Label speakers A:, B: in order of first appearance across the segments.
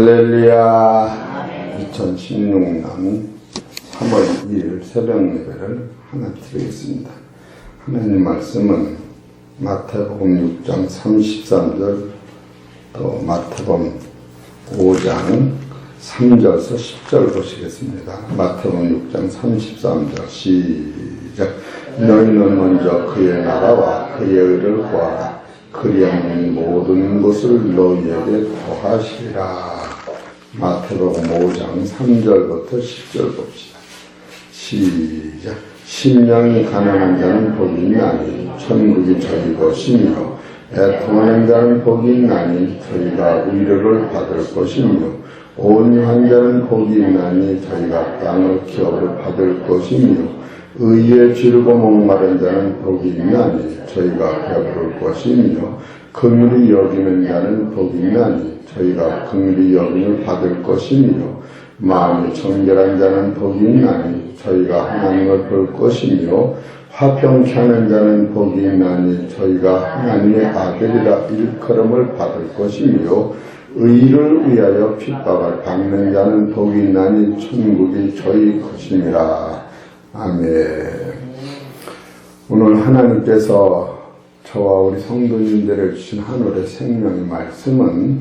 A: 할렐루야. 2016년 3월 2일 새벽 예배를 하나 드리겠습니다. 하나님 말씀은 마태복음 6장 33절 또 마태복음 5장 3절에서 10절 보시겠습니다. 마태복음 6장 33절 시작. 너희는 먼저 그의 나라와 그의 의를 구하라. 그리하면 모든 것을 너희에게 더하시리라. 마태복음 5장 3절부터 10절 봅시다. 시작. 심령이 가난한 자는 복이 있나니 천국이 저희 것이며, 애통하는 자는 복이 있나니 저희가 위로를 받을 것이며, 온유한 자는 복이 있나니 저희가 땅의 기업을 받을 것이며, 의에 지르고 목마른 자는 복이 있나니 저희가 배부를 것이며, 긍휼히 여기는 자는 복이 있나니 저희가 긍휼히 여김을 받을 것이며, 마음이 정결한 자는 복이 있나니 저희가 하나님을 볼 것이며, 화평케 하는 자는 복이 있나니 저희가 하나님의 아들이라 일컬음을 받을 것이며, 의를 위하여 핍박을 받는 자는 복이 있나니 천국이 저희 것이니라. 아멘. 오늘 하나님께서 저와 우리 성도님들을 주신 하늘의 생명의 말씀은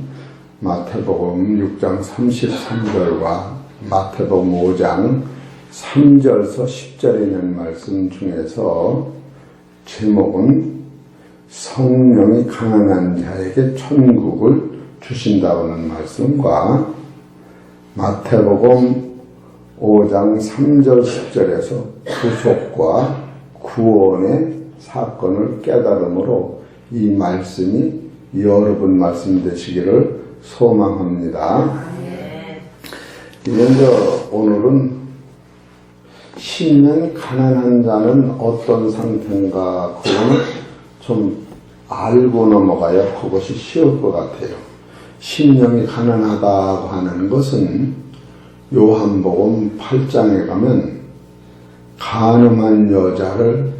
A: 마태복음 6장 33절과 마태복음 5장 3절에서 10절에 있는 말씀 중에서 제목은 성령이 가난한 자에게 천국을 주신다는 말씀과 마태복음 5장 3절 10절에서 구속과 구원의 사건을 깨달음으로 이 말씀이 여러분 말씀 되시기를 소망합니다. 먼저 오늘은 심령이 가난한 자는 어떤 상태인가 그거는 좀 알고 넘어가야 그것이 쉬울 것 같아요. 심령이 가난하다고 하는 것은 요한복음 8장에 가면 간음한 여자를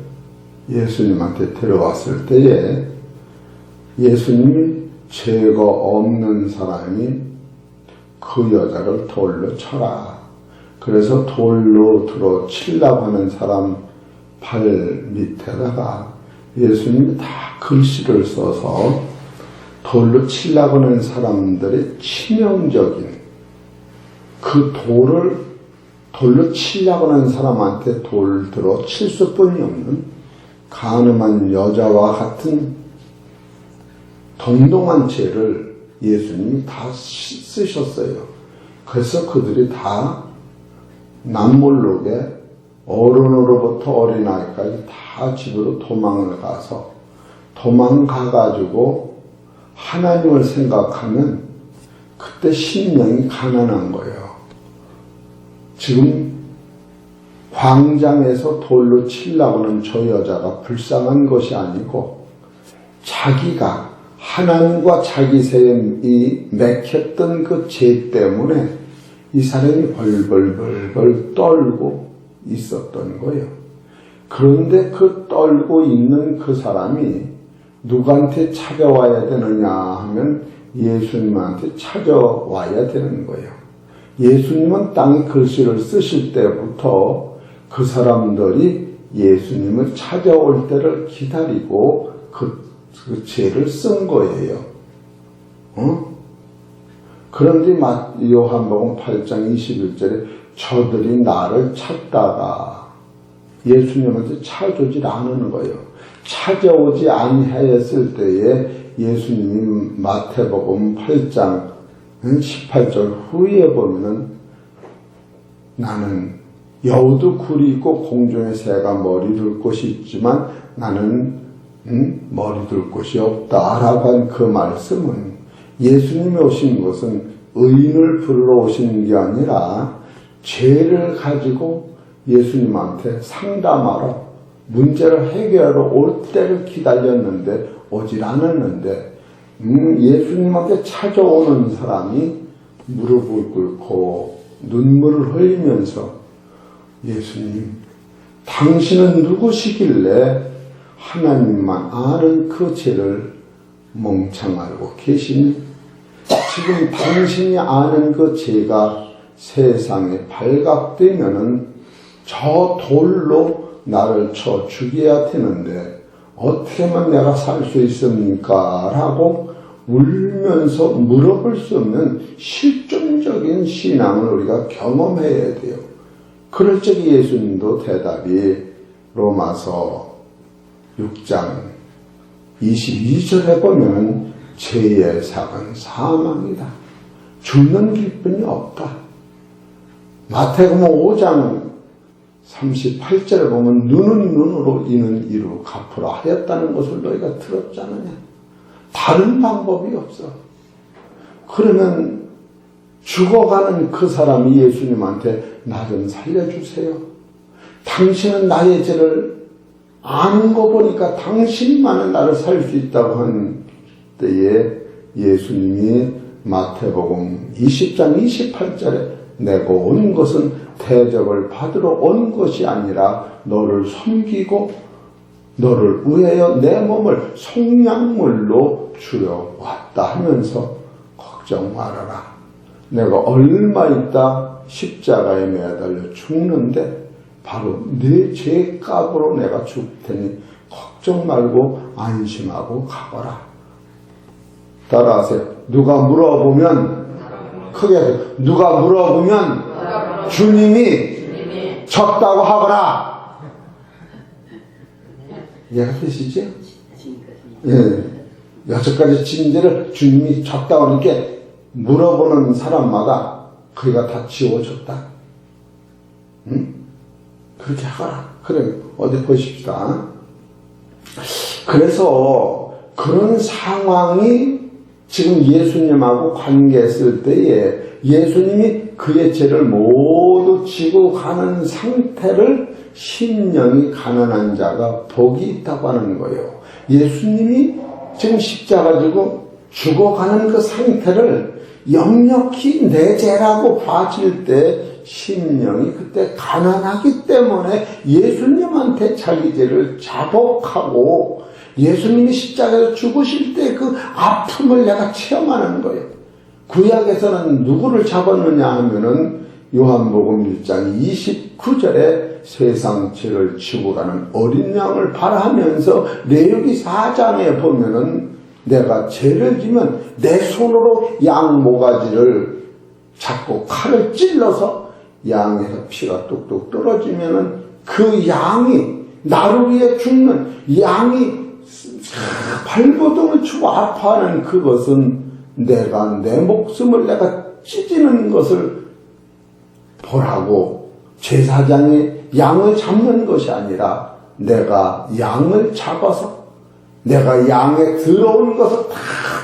A: 예수님한테 데려왔을 때에 예수님이 죄가 없는 사람이 그 여자를 돌로 쳐라. 그래서 돌로 들어 치려고 하는 사람 발 밑에다가 예수님이 다 글씨를 써서 돌로 치려고 하는 사람들의 치명적인 그 돌로 치려고 하는 사람한테 돌 들어 칠 수뿐이 없는 간음한 여자와 같은 동등한 죄를 예수님이 다 쓰셨어요. 그래서 그들이 다 남몰르게 어른으로부터 어린아이까지 다 집으로 도망을 가서 도망가가지고 하나님을 생각하면 그때 심령이 가난한 거예요. 지금 광장에서 돌로 치려고 하는 저 여자가 불쌍한 것이 아니고 자기가 하나님과 자기 셈이 맺혔던 그 죄 때문에 이 사람이 벌벌벌벌 떨고 있었던 거예요. 그런데 그 떨고 있는 그 사람이 누구한테 찾아와야 되느냐 하면 예수님한테 찾아와야 되는 거예요. 예수님은 땅에 글씨를 쓰실 때부터 그 사람들이 예수님을 찾아올 때를 기다리고 그 죄를 쓴 거예요. 그런데 요한복음 8장 21절에 저들이 나를 찾다가 예수님한테 찾아오지 않는 거예요. 찾아오지 아니하였을 때에 예수님이 마태복음 8장 18절 후에 보면은 나는 여우도 굴이 있고 공중의 새가 머리 둘 곳이 있지만 나는 머리 둘 곳이 없다라고 한 그 말씀은 예수님이 오신 것은 의인을 부르러 오신 게 아니라 죄를 가지고 예수님한테 상담하러 문제를 해결하러 올 때를 기다렸는데 오질 않았는데 예수님한테 찾아오는 사람이 무릎을 꿇고 눈물을 흘리면서 예수님 당신은 누구시길래 하나님만 아는 그 죄를 멍청 알고 계시니 지금 당신이 아는 그 죄가 세상에 발각되면은 저 돌로 나를 쳐 죽여야 되는데 어떻게 하면 내가 살 수 있습니까? 라고 울면서 물어볼 수 없는 실존적인 신앙을 우리가 경험해야 돼요. 그럴 적에 예수님도 대답이 로마서 6장 22절에 보면 죄의 삭은 사망이다. 죽는 길뿐이 없다. 마태복음 5장 38절에 보면 눈은 눈으로 이는 이로 갚으라 하였다는 것을 너희가 들었지 않느냐. 다른 방법이 없어. 그러면 죽어가는 그 사람이 예수님한테 나 좀 살려주세요. 당신은 나의 죄를 아는 거 보니까 당신만은 나를 살 수 있다고 한 때에 예수님이 마태복음 20장 28절에 내가 온 것은 대접을 받으러 온 것이 아니라 너를 섬기고 너를 위하여 내 몸을 속량물로 주려 왔다 하면서 걱정 말아라. 내가 얼마 있다 십자가에 매달려 죽는데 바로 내 죄값으로 내가 죽을 테니 걱정 말고 안심하고 가거라. 따라하세요. 누가 물어보면 크게 하세요. 누가 물어보면 주님이 졌다고 하거라. 이해가 되시죠? 예. 6가지 징계를 주님이 졌다고 하니까 물어보는 사람마다 그가 다 지워줬다. 응? 그렇게 하거라. 그래, 어디 보십시다. 그래서 그런 상황이 지금 예수님하고 관계했을 때에 예수님이 그의 죄를 모두 지고 가는 상태를 심령이 가난한 자가 복이 있다고 하는 거예요. 예수님이 지금 십자가 지고 죽어가는 그 상태를 역력히 내 죄라고 봐질 때 심령이 그때 가난하기 때문에 예수님한테 자기 죄를 자복하고 예수님이 십자가에서 죽으실 때 그 아픔을 내가 체험하는 거예요. 구약에서는 누구를 잡았느냐 하면은 요한복음 1장 29절에 세상 죄를 지고 가는 어린 양을 바라하면서 레위기 4장에 보면은 내가 죄를 지면 내 손으로 양 모가지를 잡고 칼을 찔러서 양에서 피가 뚝뚝 떨어지면은 그 양이 나를 위해 죽는 양이 발버둥을 치고 아파하는 그것은 내가 내 목숨을 내가 찢는 것을 보라고 제사장이 양을 잡는 것이 아니라 내가 양을 잡아서 내가 양에 들어온 것을 다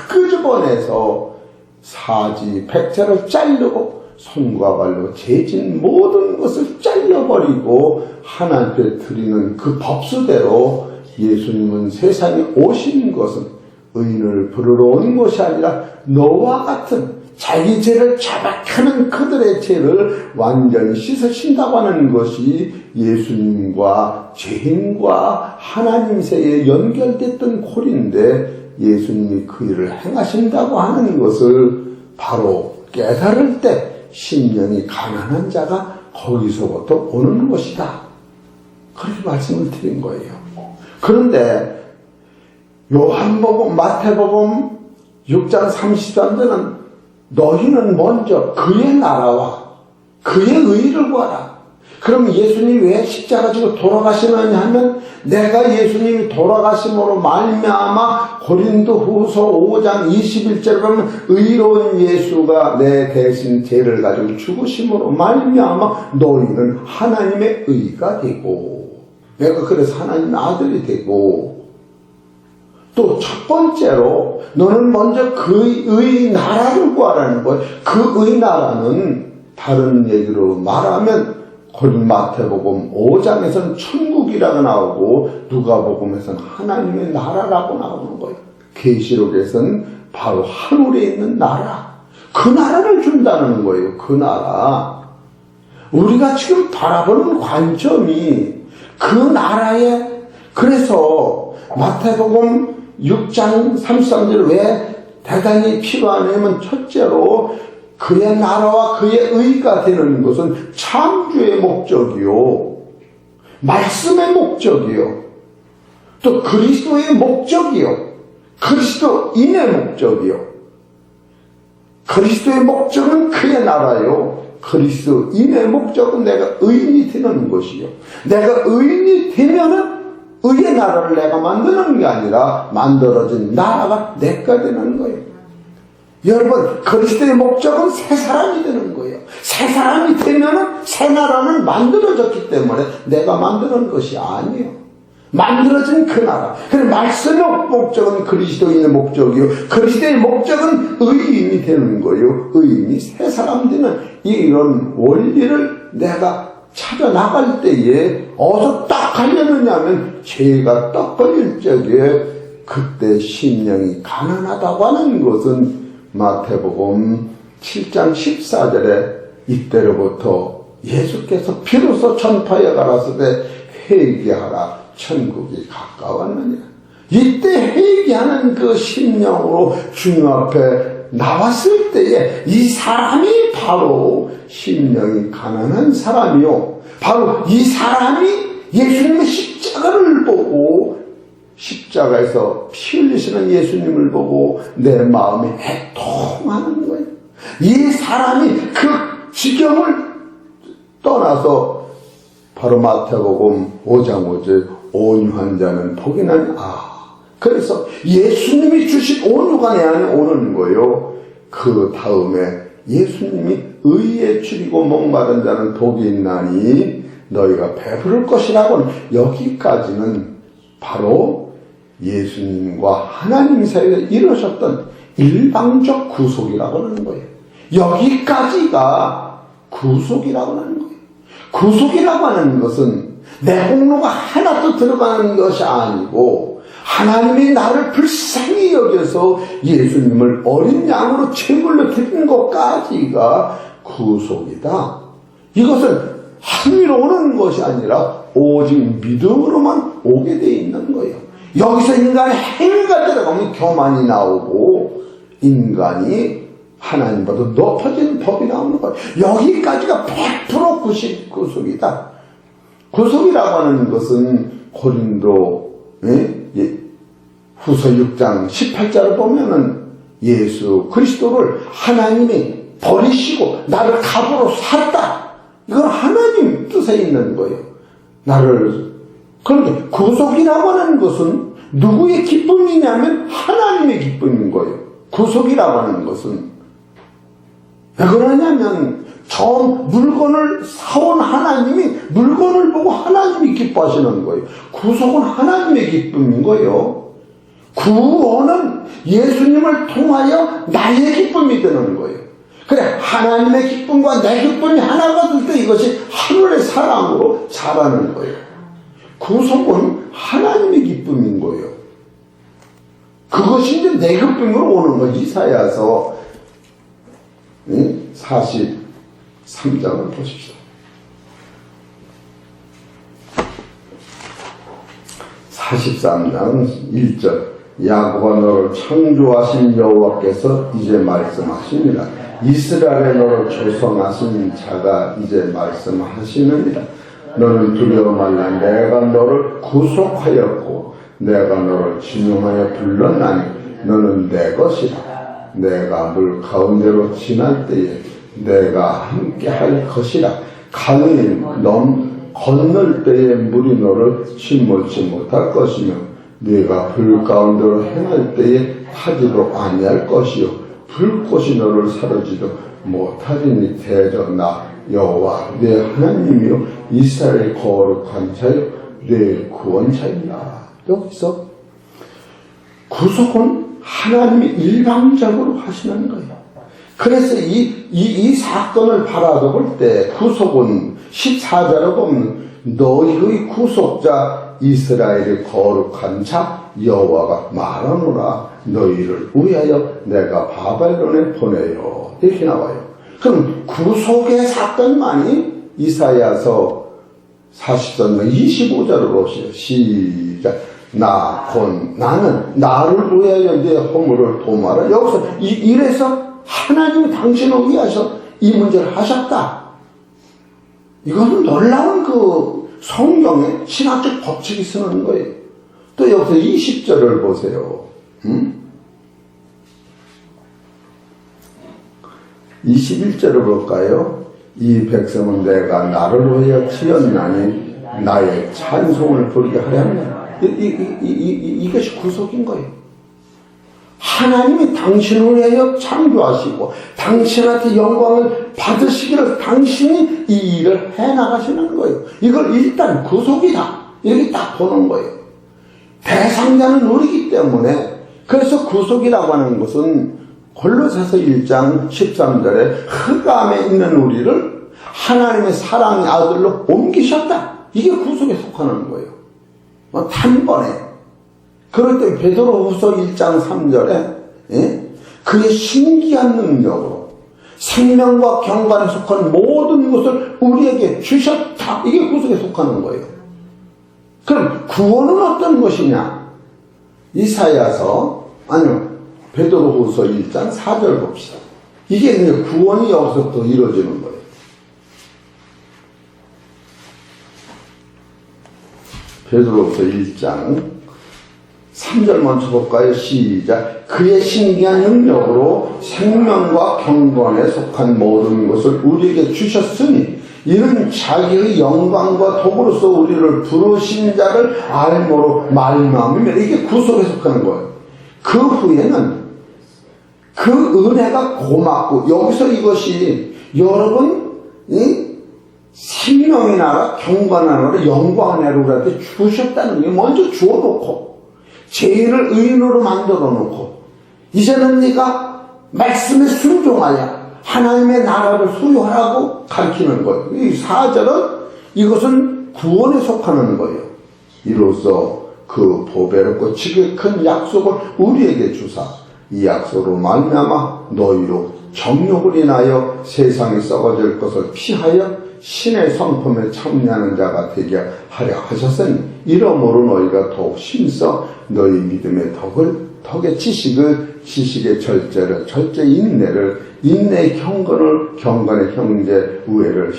A: 끄집어내서 사지 백자를 자르고 손과 발로 재진 모든 것을 잘라버리고 하나님께 드리는 그 법수대로 예수님은 세상에 오신 것은 의인을 부르러 온 것이 아니라 너와 같은 자기 죄를 자박하는 그들의 죄를 완전히 씻으신다고 하는 것이 예수님과 죄인과 하나님 사이에 연결됐던 고리인데 예수님이 그 일을 행하신다고 하는 것을 바로 깨달을 때 심령이 가난한 자가 거기서부터 오는 것이다. 그렇게 말씀을 드린 거예요. 그런데 요한복음, 마태복음 6장 33절은 너희는 먼저 그의 나라와 그의 의를 구하라. 그럼 예수님이 왜 십자가 지고 돌아가시느냐 하면 내가 예수님이 돌아가심으로 말미암아 고린도후서 5장 21절에 보면 의로운 예수가 내 대신 죄를 가지고 죽으심으로 말미암아 너희는 하나님의 의가 되고 내가 그래서 하나님의 아들이 되고 또 첫 번째로 너는 먼저 그의 나라를 구하라는 거예요. 그의 나라는 다른 얘기로 말하면 마태복음 5장에서는 천국이라고 나오고 누가복음에서는 하나님의 나라라고 나오는 거예요. 계시록에서는 바로 하늘에 있는 나라, 그 나라를 준다는 거예요. 그 나라. 우리가 지금 바라보는 관점이 그 나라에, 그래서 마태복음 6장 33절 왜 대단히 필요하냐면 첫째로 그의 나라와 그의 의가 되는 것은 창조의 목적이요, 말씀의 목적이요, 또 그리스도의 목적이요, 그리스도인의 목적이요. 그리스도의 목적은 그의 나라요, 그리스도인의 목적은 내가 의인이 되는 것이요. 내가 의인이 되면은 의의 나라를 내가 만드는 게 아니라 만들어진 나라가 내가 되는 거예요. 여러분, 그리스도의 목적은 새 사람이 되는 거예요. 새 사람이 되면은 새 나라는 만들어졌기 때문에 내가 만드는 것이 아니에요. 만들어진 그 나라. 그래서 말씀의 목적은 그리스도인의 목적이요, 그리스도의 목적은 의인이 되는 거예요. 의인이 새 사람 되는 이런 원리를 내가 찾아 나갈 때에 어디서 딱 가려느냐 하면 죄가 딱 걸릴 적에 그때 심령이 가난하다고 하는 것은 마태복음 7장 14절에 이때로부터 예수께서 비로소 전파에 가라사대 회개하라 천국이 가까웠느니라. 이때 회개하는 그 심령으로 주님 앞에 나왔을 때에 이 사람이 바로 심령이 가난한 사람이요, 바로 이 사람이 예수님의 십자가를 보고 십자가에서 피 흘리시는 예수님을 보고 내 마음이 애통하는 거예요. 이 사람이 그 지경을 떠나서 바로 마태복음 5장 5절 온유한 자는 복이 나니, 그래서 예수님이 주신 온유가 내 안에 오는 거예요. 그 다음에 예수님이 의에 줄이고 목마른 자는 복이 있나니 너희가 배부를 것이라고는, 여기까지는 바로 예수님과 하나님 사이에 이루어졌던 일방적 구속이라고 하는 거예요. 여기까지가 구속이라고 하는 거예요. 구속이라고 하는 것은 내 공로가 하나도 들어가는 것이 아니고 하나님이 나를 불쌍히 여겨서 예수님을 어린 양으로 제물로 드린 것까지가 구속이다. 이것은 행위로 오는 것이 아니라 오직 믿음으로만 오게 돼 있는 거예요. 여기서 인간의 행위가 들어가면 교만이 나오고 인간이 하나님보다 높아진 법이 나오는 거예요. 여기까지가 100% 구속이다. 구속이라고 하는 것은 고린도 후서 6장 18절을 보면은 예수 그리스도를 하나님이 버리시고 나를 값으로 샀다. 이건 하나님 뜻에 있는 거예요. 그런데 구속이라고 하는 것은 누구의 기쁨이냐면 하나님의 기쁨인 거예요. 구속이라고 하는 것은 왜 그러냐면 처음 물건을 사온 하나님이 물건을 보고 하나님이 기뻐하시는 거예요. 구속은 하나님의 기쁨인 거예요. 구원은 예수님을 통하여 나의 기쁨이 되는 거예요. 그래, 하나님의 기쁨과 내 기쁨이 하나가 될 때 이것이 하늘의 사랑으로 자라는 거예요. 구속은 하나님의 기쁨인 거예요. 그것이 이제 내 기쁨으로 오는 거예요. 이사야서 43장을 보십시오. 43장 1절 야곱아 너를 창조하신 여호와께서 이제 말씀하시니라. 이스라엘에 너를 조성하신 자가 이제 말씀하시느니라. 너는 두려워 말라. 내가 너를 구속하였고 내가 너를 진용하여 불렀나니 너는 내 것이라. 내가 물 가운데로 지날 때에 내가 함께 할 것이라. 강이 건널 때에 물이 너를 침몰치 못할 것이며 네가 불 가운데로 행할 때에 타지도 아니할 것이요 불꽃이 너를 사르지도 못하리니 대저 나 여호와 내 하나님이요 이스라엘의 거룩한 자요 내 구원자이라. 여기서 구속은 하나님이 일방적으로 하시는 거예요. 그래서 이 사건을 바라볼 때 구속은 14절에 보면 너희의 구속자 이스라엘의 거룩한 자 여호와가 말하노라. 너희를 위하여 내가 바벨론에 보내요. 이렇게 나와요. 그럼 구속의 사건만이 이사야서 43장 25절을 보시죠. 시작. 나는 나를 위하여 내 허물을 도말아. 여기서 이래서 하나님이 당신을 위해서 이 문제를 하셨다. 이거는 놀라운 그 성경의 신학적 법칙이 쓰는 거예요. 또 여기서 20절을 보세요. 21절을 볼까요? 이 백성은 내가 나를 위하여 지었나니 나의 찬송을 부르게 하려면 이것이 구속인 거예요. 하나님이 당신을 위하여 창조하시고 당신한테 영광을 받으시기를 당신이 이 일을 해나가시는 거예요. 이걸 일단 구속이다 이렇게 딱 보는 거예요. 대상자는 우리이기 때문에. 그래서 구속이라고 하는 것은 골로새서 1장 13절에 흑암에 있는 우리를 하나님의 사랑의 아들로 옮기셨다. 이게 구속에 속하는 거예요. 단번에. 그럴 때 베드로후서 1장 3절에 그의 신기한 능력으로 생명과 경관에 속한 모든 것을 우리에게 주셨다. 이게 구속에 속하는 거예요. 그럼 구원은 어떤 것이냐? 이사야서 아니요 베드로후서 1장 4절 봅시다. 이게 이제 구원이 여기서부터 이루어지는 거예요. 베드로후서 1장 3절 먼저 볼까요? 시작. 그의 신기한 능력으로 생명과 경건에 속한 모든 것을 우리에게 주셨으니 이는 자기의 영광과 도구로서 우리를 부르신 자를 알므로 말미암으며 이게 구속에 속하는 거예요. 그 후에는 그 은혜가 고맙고 여기서 이것이 여러분 생명의 나라, 경건의 나라, 영광의 나라를 우리한테 주셨다는 게 먼저 주어놓고 죄인을 의인으로 만들어 놓고 이제는 네가 말씀에 순종하여 하나님의 나라를 소유하라고 가르치는 거예요. 이 4절은 이것은 구원에 속하는 거예요. 이로써 그 보배롭고 지극히 큰 약속을 우리에게 주사 이 약속으로 말미암아 너희로 정욕을 인하여 세상에 썩어질 것을 피하여 신의 성품에 참여하는 자가 되게 하려 하셨으니 이러므로 너희가 더욱 힘써 너희 믿음의 덕의 지식의 절제를 인내를 인내의 경건의 형제 우애를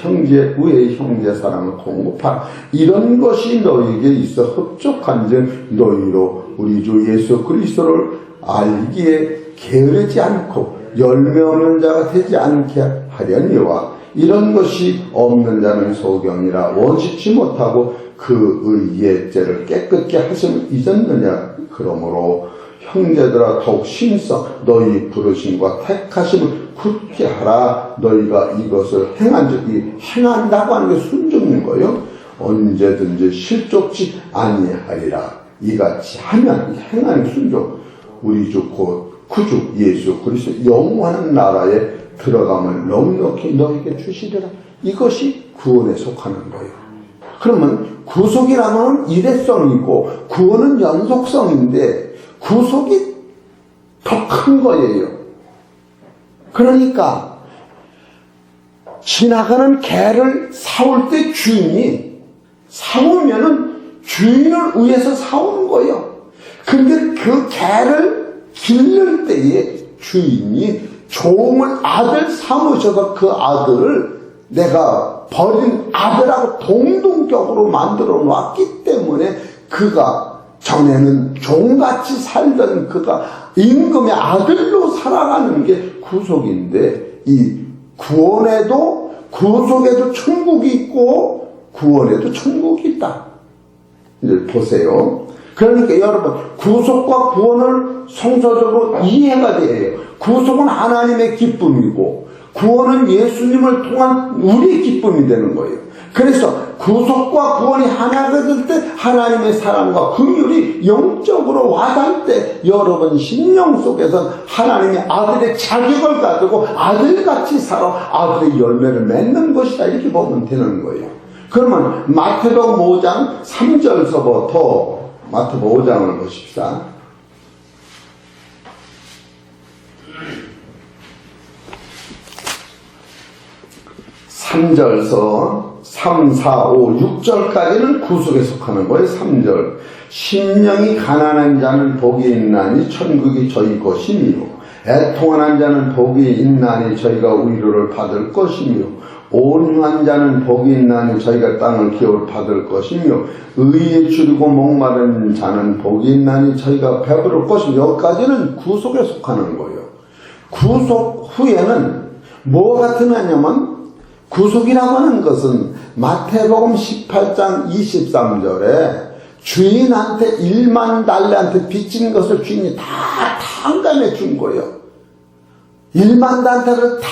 A: 우애의 형제 사랑을 공급하라. 이런 것이 너희에게 있어 흡족한즉 너희로 우리 주 예수 그리스도를 알기에 게으르지 않고 열매 없는 자가 되지 않게 하려니와 이런 것이 없는 자는 소경이라 원시치 못하고 그 의의 죄를 깨끗게 하심을 잊었느냐. 그러므로 형제들아 더욱 힘써 너희 부르심과 택하심을 굳게 하라. 너희가 이것을 행한다고 하는 게 순종인 거예요. 언제든지 실족치 아니하리라. 이같이 하면 행하는 순종 우리 주 곧 구주 예수 그리스도 영원한 나라에 들어감을 넉넉히 너에게 주시리라. 이것이 구원에 속하는 거예요. 그러면 구속이라면 일회성이고 구원은 연속성인데 구속이 더 큰 거예요. 그러니까 지나가는 개를 사올 때 주인이 사오면은 주인을 위해서 사오는 거예요. 근데 그 개를 기를 때에 주인이 종을 아들 삼으셔서 그 아들을 내가 버린 아들하고 동등격으로 만들어 놨기 때문에 그가 전에는 종같이 살던 그가 임금의 아들로 살아가는 게 구속인데 이 구원에도 구속에도 천국이 있고 구원에도 천국이 있다. 이제 보세요. 그러니까 여러분 구속과 구원을 성서적으로 이해가 돼요. 구속은 하나님의 기쁨이고 구원은 예수님을 통한 우리의 기쁨이 되는 거예요. 그래서 구속과 구원이 하나가 될 때 하나님의 사랑과 긍휼이 영적으로 와닿을 때 여러분 심령 속에서 하나님의 아들의 자격을 가지고 아들같이 살아 아들의 열매를 맺는 것이다. 이렇게 보면 되는 거예요. 그러면 마태복음 5장 3절서부터 마태복음 5장을 보십시다. 3절서 3, 4, 5, 6절까지는 구속에 속하는 거예요. 3절 심령이 가난한 자는 복이 있나니 천국이 저희 것이며 애통한 자는 복이 있나니 저희가 위로를 받을 것이며 온유한 자는 복이 있나니 저희가 땅을 기업을 받을 것이며 의에 줄이고 목마른 자는 복이 있나니 저희가 배부를 것이며 여기까지는 구속에 속하는 거예요. 구속 후에는 뭐가 드냐면 구속이라고 하는 것은 마태복음 18장 23절에 주인한테 1만 달러한테 빚진 것을 주인이 다 탕감해 준 거예요. 1만 달러를 다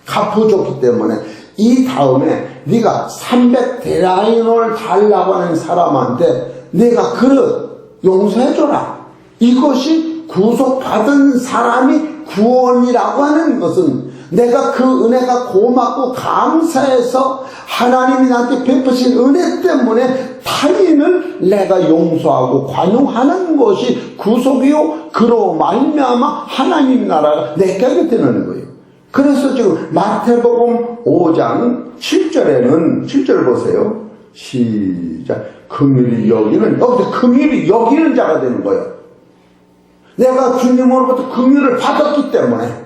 A: 갚아줬기 때문에 이 다음에 네가 300데나리온을 달라고 하는 사람한테 내가 그릇 용서해줘라. 이것이 구속받은 사람이 구원이라고 하는 것은 내가 그 은혜가 고맙고 감사해서 하나님이 나한테 베푸신 은혜 때문에 타인을 내가 용서하고 관용하는 것이 구속이요. 그로 말미암아 하나님 나라가 내게 되는 거예요. 그래서 지금 마태복음 5장 7절에는 7절 보세요. 시작. 긍휼히 여기는 여기서 긍휼히 여기는 자가 되는 거예요. 내가 주님으로부터 긍휼을 받았기 때문에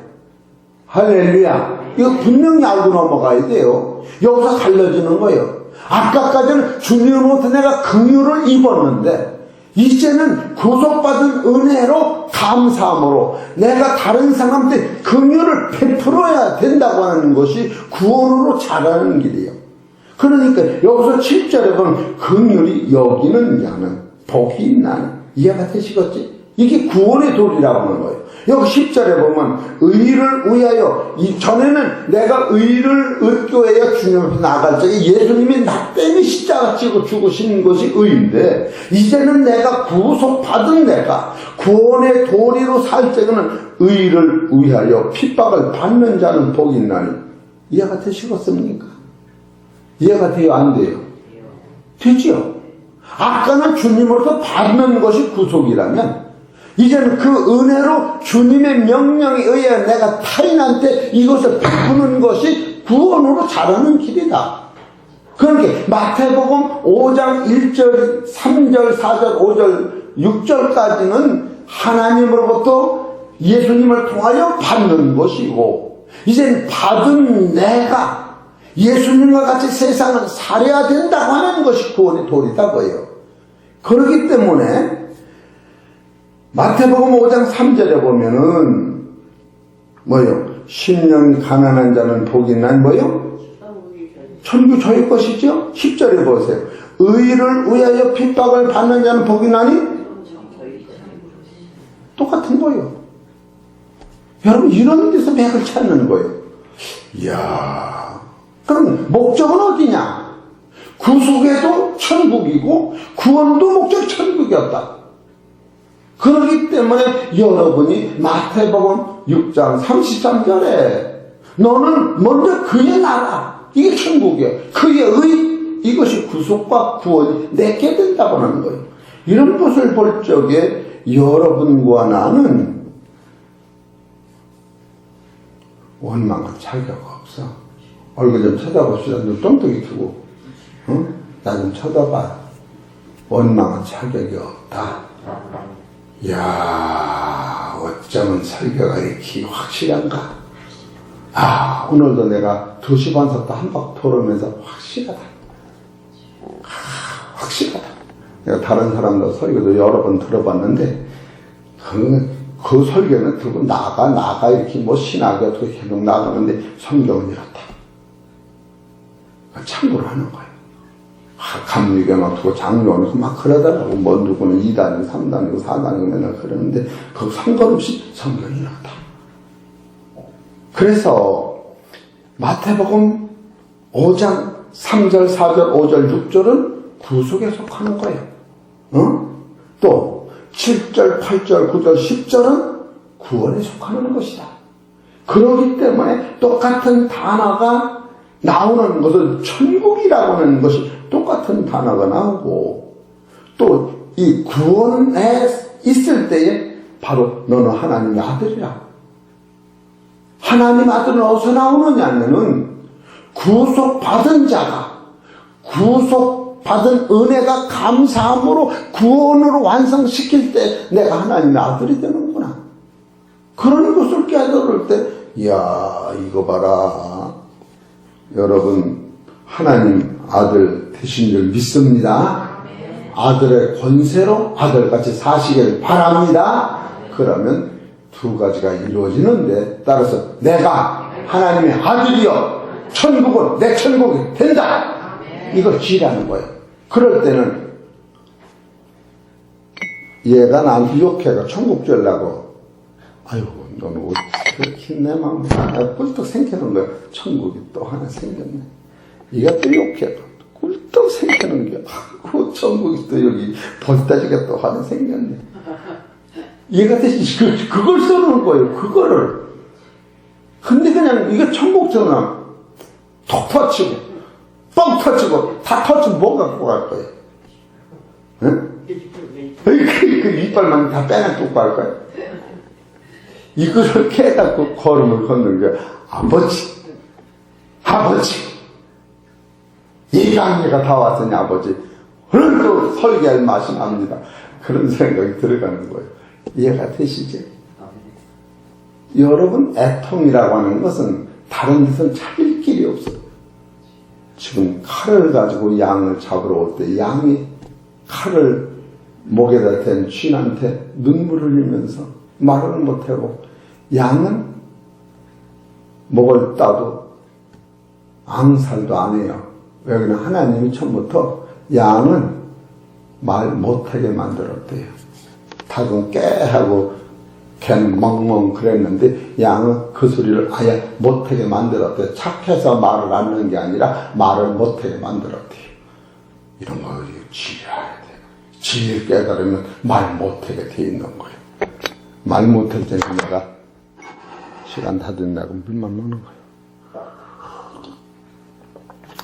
A: 할렐루야. 이거 분명히 알고 넘어가야 돼요. 여기서 갈라지는 거예요. 아까까지는 주님으로부터 내가 긍휼을 입었는데 이제는 구속받은 은혜로 감사함으로 내가 다른 사람한테 긍휼을 베풀어야 된다고 하는 것이 구원으로 자라는 길이에요. 그러니까 여기서 7절에 보면 긍휼히 여기는 자는 복이 있나니 이해가 되시겠지? 이게 구원의 도리라고 하는 거예요. 여기 10절에 보면 의를 위하여 전에는 내가 의를 얻기 위하여 주님 앞에 나갈 적에 예수님이 나 때문에 십자가 지고 죽으신 것이 의인데 이제는 내가 구속받은 내가 구원의 도리로 살 적에는 의를 위하여 핍박을 받는 자는 복이 있나니 이해가 되시겠습니까? 이해가 돼요? 안 돼요? 되지요? 아까는 주님으로부터 받는 것이 구속이라면 이제는 그 은혜로 주님의 명령에 의해 내가 타인한테 이것을 베푸는 것이 구원으로 자라는 길이다. 그러니까 마태복음 5장 1절, 3절, 4절, 5절, 6절까지는 하나님으로부터 예수님을 통하여 받는 것이고 이제는 받은 내가 예수님과 같이 세상을 살아야 된다고 하는 것이 구원의 도리다고요. 그렇기 때문에 마태복음 5장 3절에 보면은 뭐요? 심령이 가난한 자는 복이 난 뭐요? 천국 저희 것이죠? 10절에 보세요. 의를 위하여 핍박을 받는 자는 복이 나니? 똑같은 거예요. 여러분 이런 데서 맥을 찾는 거예요. 이야, 그럼 목적은 어디냐? 구속에도 천국이고 구원도 목적 천국이었다. 그렇기 때문에 여러분이 마태복음 6장 33절에 너는 먼저 그의 나라, 이게 천국이에요. 그의 의, 이것이 구속과 구원이 내게 된다고 하는 거예요. 이런 것을 볼 적에 여러분과 나는 원망할 자격 없어. 얼굴 좀 쳐다봅시다. 눈 똥똥이 크고 나 좀 쳐다봐. 원망할 자격이 없다. 이야, 어쩌면 설교가 이렇게 확실한가? 아, 오늘도 내가 2시 반 섰다 한 바퀴 돌으면서 확실하다. 확실하다. 내가 다른 사람들 설교도 여러 번 들어봤는데, 그 설교는 듣고 나가 이렇게 뭐 신학이 어떻게 계속 나가는데 성경은 이렇다. 참고로 하는 거예요. 감리교 막 두고 장로는 막 그러더라고. 뭐 누구는 2단이고 3단이고 4단이고 맨날 그러는데 그거 상관없이 성경이 이렇다. 그래서 마태복음 5장 3절 4절 5절 6절은 구속에 속하는 거예요. 또 7절 8절 9절 10절은 구원에 속하는 것이다. 그렇기 때문에 똑같은 단어가 나오는 것은 천국이라고 하는 것이 똑같은 단어가 나오고 또 이 구원에 있을 때에 바로 너는 하나님의 아들이라. 하나님 아들은 어디서 나오느냐면은 구속받은 자가 구속 받은 은혜가 감사함으로 구원으로 완성시킬 때 내가 하나님의 아들이 되는구나. 그런 것을 깨달을 때, 이야, 이거 봐라. 여러분, 하나님 아들 되신 줄 믿습니다. 아들의 권세로 아들같이 사시길 바랍니다. 그러면 두 가지가 이루어지는데, 따라서 내가 하나님의 아들이여 천국은 내 천국이 된다. 이걸 지라는 거예요. 그럴 때는 얘가 나한테 욕해가 천국 주려고, 아유 너는 어떻게 내 마음 꿀떡 생기는 거야. 천국이 또 하나 생겼네. 얘가 또 욕해 꿀떡 생기는 게, 아이고 천국이 또 여기 벌따지가 또 하나 생겼네. 얘가 대신 그걸 써놓은 거예요. 그거를. 근데 그냥 이거 천국 전화 톡 터치고 뻥 터치고 다 터치면 뭐 갖고 갈 거예요? 응? 그 이빨만 다 빼내고 갈 거예요? 이거를 깨닫고 걸음을 걷는 게, 아버지 이 강의가 다 왔으니 아버지 오늘도 설계할 맛이 납니다. 그런 생각이 들어가는 거예요. 이해가 되시죠? 여러분, 애통이라고 하는 것은 다른 데서는 찾을 길이 없어요. 지금 칼을 가지고 양을 잡으러 올 때 양이 칼을 목에다 댄 쥐한테 눈물을 흘리면서 말을 못하고, 양은 목을 따도 앙살도 안 해요. 여기는 하나님이 처음부터 양은 말 못하게 만들었대요. 닭은 깨하고 개는 멍멍 그랬는데 양은 그 소리를 아예 못하게 만들었대요. 착해서 말을 안 하는 게 아니라 말을 못하게 만들었대요. 이런 거 지혜해야 돼요. 지혜를 깨달으면 말 못하게 돼 있는 거예요. 말 못할 때는 내가 시간 다 된다고 물만 먹는 거예요.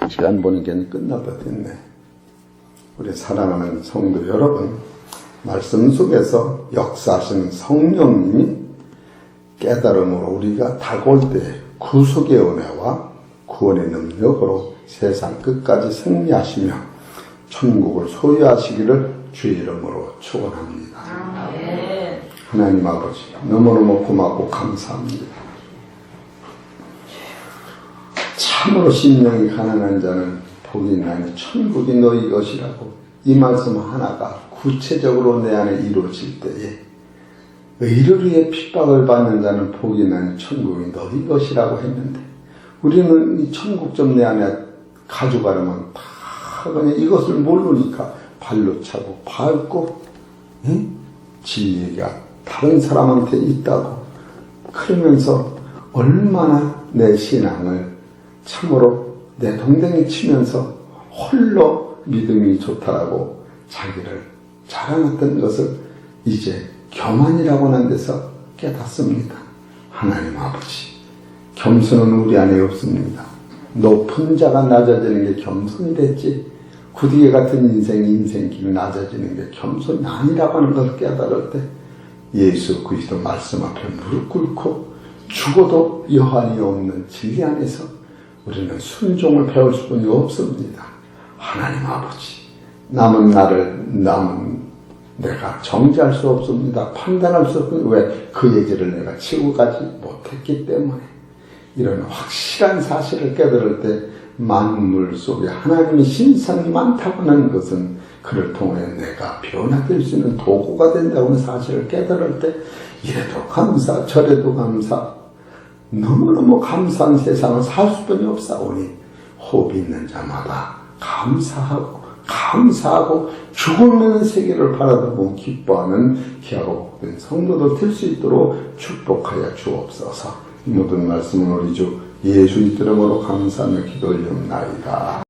A: 시간 보는 게 끝나다 됐네. 우리 사랑하는 성도 여러분, 말씀 속에서 역사하시는 성령님이 깨달음으로 우리가 다가올 때 구속의 은혜와 구원의 능력으로 세상 끝까지 승리하시며 천국을 소유하시기를 주의 이름으로 축원합니다. 하나님 아버지, 너무너무 고맙고 감사합니다. 참으로 심령이 가난한 자는 복이 있나니 천국이 너희 것이라고, 이 말씀 하나가 구체적으로 내 안에 이루어질 때에, 의를 위해 핍박을 받는 자는 복이 있나니 천국이 너희 것이라고 했는데, 우리는 이 천국 좀 내 안에 가져가려면 다 그냥 이것을 모르니까 발로 차고 밟고, 응? 진리가 다른 사람한테 있다고 그러면서 얼마나 내 신앙을 참으로 내 동댕이 치면서 홀로 믿음이 좋다라고 자기를 자랑했던 것을 이제 교만이라고 하는 데서 깨닫습니다. 하나님 아버지, 겸손은 우리 안에 없습니다. 높은 자가 낮아지는 게 겸손이 됐지, 구디에 같은 인생길 낮아지는 게 겸손이 아니라고 하는 것을 깨달을 때 예수 그리스도 말씀 앞에 무릎 꿇고 죽어도 여한이 없는 진리 안에서 우리는 순종을 배울 수뿐이 없습니다. 하나님 아버지, 남은 내가 정죄할 수 없습니다. 판단할 수 없습니다. 왜? 그 얘기를 내가 치고 가지 못했기 때문에. 이런 확실한 사실을 깨달을 때 만물 속에 하나님의 신성이 많다고 하는 것은 그를 통해 내가 변화될 수 있는 도구가 된다고 하는 사실을 깨달을 때, 이래도 감사 저래도 감사, 너무너무 감사한 세상을 살 수뿐이 없사오니 호흡이 있는 자마다 감사하고 죽어가는 세계를 바라보고 기뻐하는 귀하고 복된 성도들 될 수 있도록 축복하여 주옵소서. 이 모든 말씀은 우리 주 예수 이름으로 감사하며 기도 올리옵나이다.